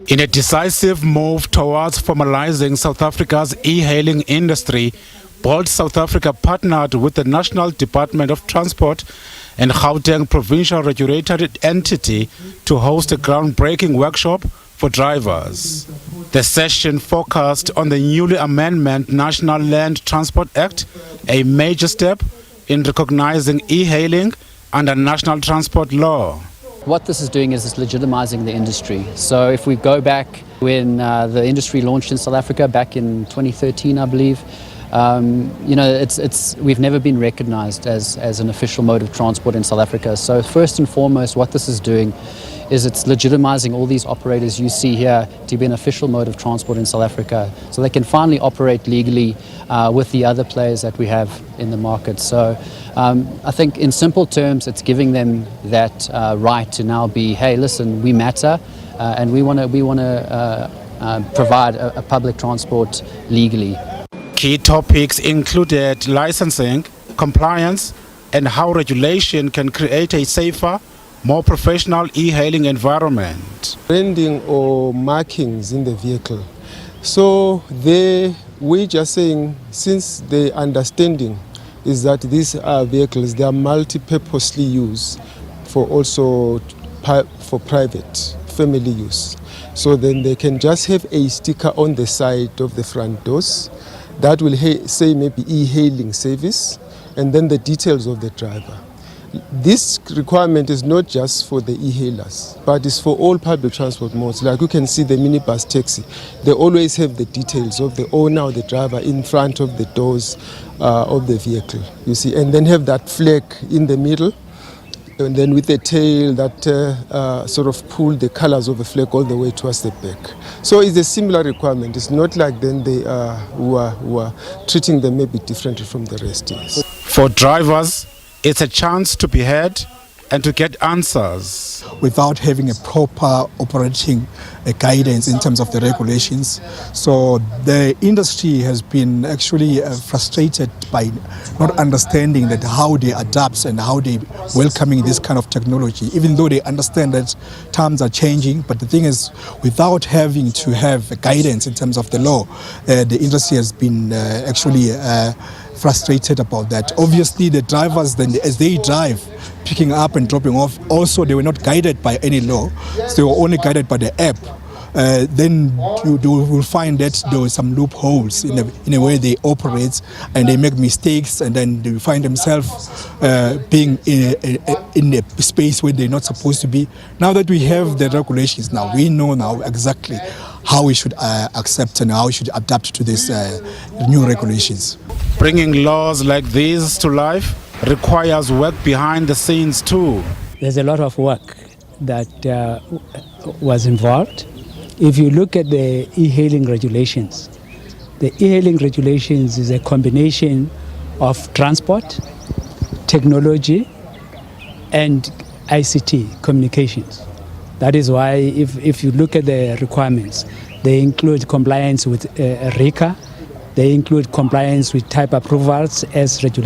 In a decisive move towards formalizing South Africa's e-hailing industry, Bolt South Africa partnered with the National Department of Transport and Gauteng Provincial Regulatory Entity to host a groundbreaking workshop for drivers. The session focused on the newly amended National Land Transport Act, a major step in recognizing e-hailing under national transport law. What this is doing is it's legitimizing the industry. So if we go back when the industry launched in South Africa back in 2013, I believe, we've never been recognized as an official mode of transport in South Africa. So first and foremost, what this is doing is it's legitimizing all these operators you see here to be an official mode of transport in South Africa, so they can finally operate legally with the other players that we have in the market. So I think in simple terms, it's giving them that right to now be, hey, listen, we matter, and we want to provide a public transport legally. Key topics included licensing, compliance, and how regulation can create a safer, more professional e-hailing environment. Branding or markings in the vehicle. So we're just saying, since the understanding is that these vehicles, they are multi-purposely used for also for private family use. So then they can just have a sticker on the side of the front doors that will say maybe e-hailing service, and then the details of the driver. This requirement is not just for the e-hailers, but it's for all public transport modes. Like you can see the minibus taxi, they always have the details of the owner or the driver in front of the doors of the vehicle, you see, and then have that flag in the middle, and then with the tail that sort of pull the colors of the flag all the way towards the back. So it's a similar requirement. It's not like then they who are treating them maybe differently from the rest. Yes. For drivers, it's a chance to be heard and to get answers. Without having a proper operating guidance in terms of the regulations. So the industry has been actually frustrated by not understanding that how they adapt and how they welcoming this kind of technology, even though they understand that times are changing. But the thing is, without having to have guidance in terms of the law, the industry has been actually frustrated about that. Obviously, the drivers, then as they drive, picking up and dropping off, also they were not guided by any law, so they were only guided by the app. Then you will find that there were some loopholes in a way they operate, and they make mistakes, and then they find themselves being in a space where they're not supposed to be. Now that we have the regulations, now we know now exactly how we should accept and how we should adapt to these new regulations. Bringing laws like these to life requires work behind the scenes too. There's a lot of work that was involved. If you look at the e-hailing regulations, the e-hailing regulations is a combination of transport, technology, and ICT, communications. That is why if you look at the requirements, they include compliance with RICA, they include compliance with type approvals as regulated.